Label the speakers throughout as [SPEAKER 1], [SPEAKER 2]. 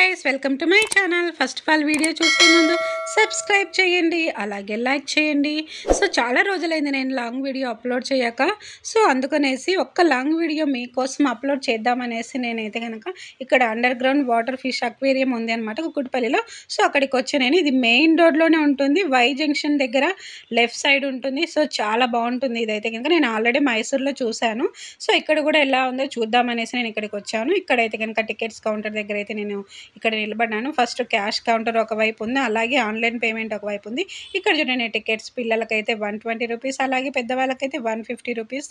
[SPEAKER 1] Guys, welcome to my channel. First of all video చూసే ముందు subscribe చేయండి, అలాగే లైక్ చేయండి. సో చాలా రోజులైంది నేను లాంగ్ వీడియో అప్లోడ్ చేయక. సో అందుకనేసి ఒక్క లాంగ్ వీడియో మీకోసం అప్లోడ్ చేద్దామనేసి నేనైతే కనుక ఇక్కడ under ground water fish aquarium ఉంది అనమాట కుకుట్పల్లిలో. సో అక్కడికి వచ్చి నేను ఇది మెయిన్ రోడ్లోనే ఉంటుంది, వై జంక్షన్ దగ్గర లెఫ్ట్ సైడ్ ఉంటుంది. సో చాలా బాగుంటుంది. ఇదైతే కనుక నేను ఆల్రెడీ మైసూర్లో చూశాను. సో ఇక్కడ కూడా ఎలా ఉందో చూద్దామనేసి నేను ఇక్కడికి వచ్చాను. ఇక్కడైతే కనుక టికెట్స్ కౌంటర్ దగ్గర అయితే నేను ఇక్కడ నిలబడ్డాను. ఫస్ట్ క్యాష్ కౌంటర్ ఒకవైపు ఉంది, అలాగే ఆన్లైన్ పేమెంట్ ఒకవైపు ఉంది. ఇక్కడ చూడండి టికెట్స్ పిల్లలకైతే 120 రూపీస్, అలాగే పెద్దవాళ్ళకైతే 150 రూపీస్.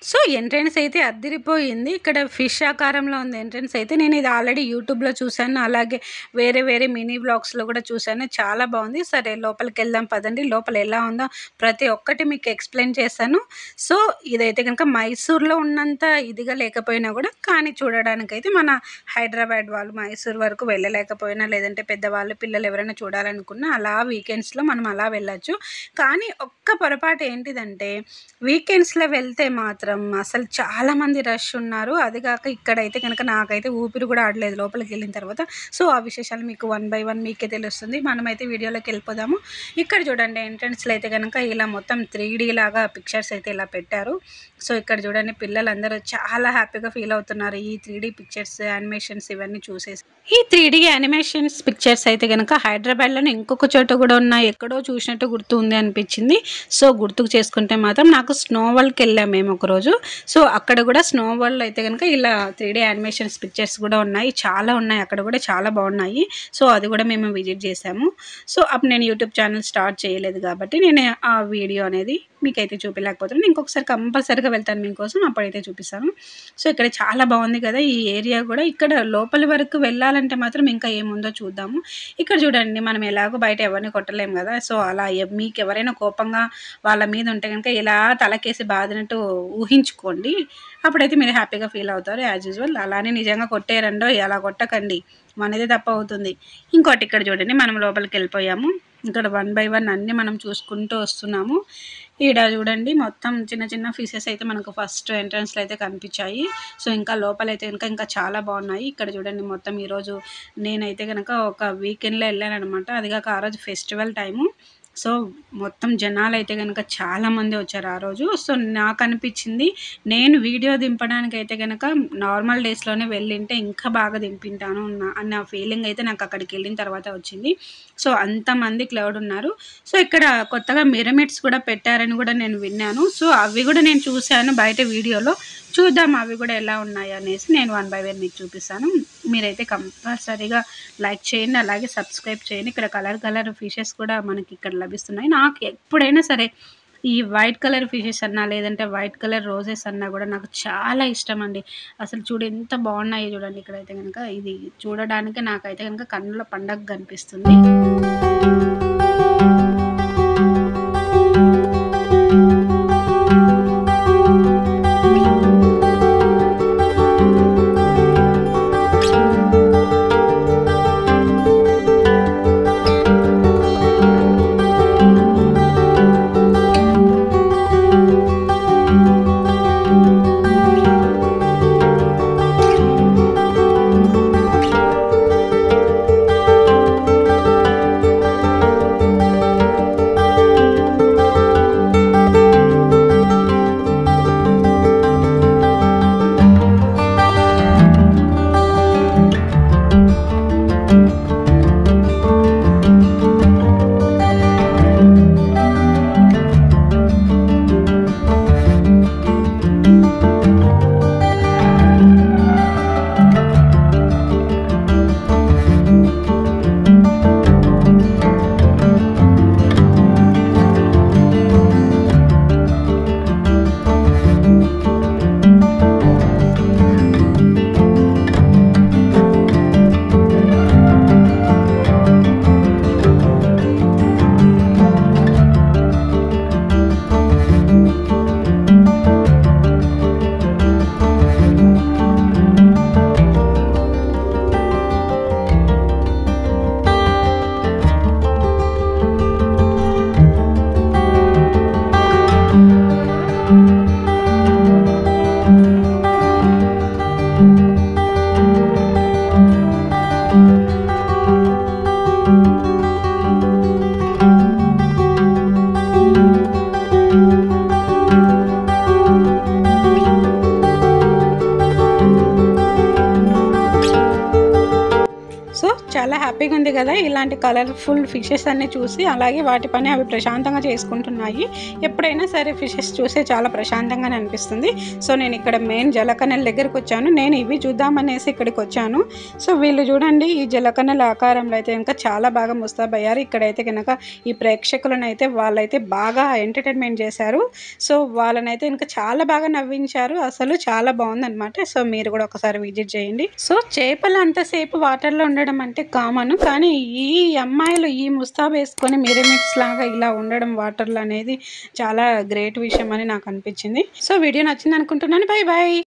[SPEAKER 1] సో ఎంట్రన్స్ అయితే అద్దిరిపోయింది. ఇక్కడ ఫిష్ ఆకారంలో ఉంది ఎంట్రన్స్ అయితే. నేను ఇది ఆల్రెడీ యూట్యూబ్లో చూశాను, అలాగే వేరే మినీ బ్లాగ్స్లో కూడా చూశాను. చాలా బాగుంది. సరే లోపలికి వెళ్దాం పదండి. లోపల ఎలా ఉందో ప్రతి ఒక్కటి మీకు ఎక్స్ప్లెయిన్ చేశాను. సో ఇదైతే కనుక మైసూర్లో ఉన్నంత ఇదిగా లేకపోయినా కూడా, కానీ చూడడానికైతే మన హైదరాబాద్ వాళ్ళు మైసూర్ వరకు వెళ్ళలేకపోయినా, లేదంటే పెద్దవాళ్ళు పిల్లలు ఎవరైనా చూడాలనుకున్నా అలా వీకెండ్స్లో మనం అలా వెళ్ళచ్చు. కానీ ఒక్క పొరపాటు ఏంటిదంటే, వీకెండ్స్లో వెళ్తే మాత్రం అసలు చాలామంది రష్ ఉన్నారు. అది కాక ఇక్కడైతే కనుక నాకైతే ఊపిరి కూడా ఆడలేదు లోపలికి వెళ్ళిన తర్వాత. సో ఆ విశేషాలు మీకు 1 by 1 మీకే తెలుస్తుంది. మనమైతే వీడియోలోకి వెళ్ళిపోదాము. ఇక్కడ చూడండి ఎంట్రన్స్లో అయితే కనుక ఇలా మొత్తం 3D లాగా పిక్చర్స్ అయితే ఇలా పెట్టారు. సో ఇక్కడ చూడండి పిల్లలందరూ చాలా హ్యాపీగా ఫీల్ అవుతున్నారు ఈ 3D పిక్చర్స్, యానిమేషన్స్ ఇవన్నీ చూసేసి. ఈ 3D యానిమేషన్స్ పిక్చర్స్ అయితే కనుక హైదరాబాద్లోనే ఇంకొక చోట కూడా ఉన్నాయి, ఎక్కడో చూసినట్టు గుర్తు ఉంది అనిపించింది. సో గుర్తుకు చేసుకుంటే మాత్రం నాకు స్నో వరల్డ్కి వెళ్ళాము మేము ఒకరోజు. సో అక్కడ కూడా స్నో వరల్డ్ అయితే కనుక ఇలా 3D యానిమేషన్స్ పిక్చర్స్ కూడా ఉన్నాయి, చాలా ఉన్నాయి అక్కడ కూడా, చాలా బాగున్నాయి. సో అది కూడా మేము విజిట్ చేసాము. సో అప్పుడు నేను యూట్యూబ్ ఛానల్ స్టార్ట్ చేయలేదు కాబట్టి నేను ఆ వీడియో అనేది మీకైతే చూపించలేకపోతున్నాను. ఇంకొకసారి కంపల్సరీగా వెళ్తాను మీకోసం, అప్పుడైతే చూపిస్తాను. సో ఇక్కడ చాలా బాగుంది కదా ఈ ఏరియా కూడా. ఇక్కడ లోపలి వరకు వెళ్ళాలంటే మాత్రం ఇంకా ఏముందో చూద్దాము. ఇక్కడ చూడండి మనం ఎలాగో బయట ఎవరిని కొట్టలేము కదా. సో అలా మీకు ఎవరైనా కోపంగా వాళ్ళ మీద ఉంటే కనుక ఇలా తలకేసి బాధినట్టు ఊహించుకోండి, అప్పుడైతే మీరు హ్యాపీగా ఫీల్ అవుతారు యాజ్ యూజువల్. అలానే నిజంగా కొట్టేరండో, అలా కొట్టకండి, మనదే తప్ప అవుతుంది. ఇంకోటి ఇక్కడ చూడండి మనం లోపలికి వెళ్ళిపోయాము. ఇక్కడ 1 by 1 అన్నీ మనం చూసుకుంటూ వస్తున్నాము. ఈడ చూడండి మొత్తం చిన్న ఫిషెస్ అయితే మనకు ఫస్ట్ ఎంట్రన్స్లో అయితే కనిపించాయి. సో ఇంకా లోపలైతే ఇంకా చాలా బాగున్నాయి. ఇక్కడ చూడండి మొత్తం ఈరోజు నేనైతే కనుక ఒక వీకెండ్లో వెళ్ళాను అనమాట. అది కాక ఆ రోజు ఫెస్టివల్ టైము. సో మొత్తం జనాలు అయితే కనుక చాలామంది వచ్చారు ఆ రోజు. సో నాకు అనిపించింది నేను వీడియో దింపడానికి అయితే కనుక నార్మల్ డేస్లోనే వెళ్ళింటే ఇంకా బాగా దింపింటాను అన్న ఫీలింగ్ అయితే నాకు అక్కడికి వెళ్ళిన తర్వాత వచ్చింది. సో అంతమంది క్లౌడ్ ఉన్నారు. సో ఇక్కడ కొత్తగా మిరమిడ్స్ కూడా పెట్టారని కూడా నేను విన్నాను. సో అవి కూడా నేను చూశాను బయట వీడియోలో. చూద్దాం అవి కూడా ఎలా ఉన్నాయి అనేసి నేను 1 by 1 మీకు చూపిస్తాను. మీరైతే కంపల్సరీగా లైక్ చేయండి, అలాగే సబ్స్క్రైబ్ చేయండి. ఇక్కడ కలర్ ఫిషెస్ కూడా మనకి ఇక్కడ లభిస్తున్నాయి. నాకు ఎప్పుడైనా సరే ఈ వైట్ కలర్ ఫిషెస్ అన్నా, లేదంటే వైట్ కలర్ రోజెస్ అన్నా కూడా నాకు చాలా ఇష్టం అండి. అసలు చూడు ఎంత బాగున్నాయి చూడండి. ఇక్కడైతే కనుక ఇది చూడడానికి నాకైతే కనుక కన్నుల పండగ కనిపిస్తుంది. చాలా హ్యాపీగా ఉంది కదా ఇలాంటి కలర్ఫుల్ ఫిషెస్ అన్ని చూసి. అలాగే వాటి పని అవి ప్రశాంతంగా చేసుకుంటున్నాయి. ఎప్పుడైనా సరే ఫిషెస్ చూస్తే చాలా ప్రశాంతంగానే అనిపిస్తుంది. సో నేను ఇక్కడ మెయిన్ జలకన్నెల దగ్గరకు వచ్చాను. నేను ఇవి చూద్దామనేసి ఇక్కడికి వచ్చాను. సో వీళ్ళు చూడండి ఈ జలకన్నెల ఆకారంలో అయితే ఇంకా చాలా బాగా ముస్తాబయ్యారు. ఇక్కడైతే కనుక ఈ ప్రేక్షకులను అయితే వాళ్ళైతే బాగా ఎంటర్టైన్మెంట్ చేశారు. సో వాళ్ళనైతే ఇంకా చాలా బాగా నవ్వించారు. అసలు చాలా బాగుందనమాట. సో మీరు కూడా ఒకసారి విజిట్ చేయండి. సో చేపలు అంతసేపు వాటర్లో ఉండడం అంటే కామన్, కానీ ఈ అమ్మాయిలు ఈ ముస్తాబు వేసుకొని మిరమిడ్స్ లాగా ఇలా ఉండడం వాటర్లో అనేది చాలా గ్రేట్ విషయం అని నాకు అనిపించింది. సో వీడియో నచ్చింది అనుకుంటున్నాను. Bye bye.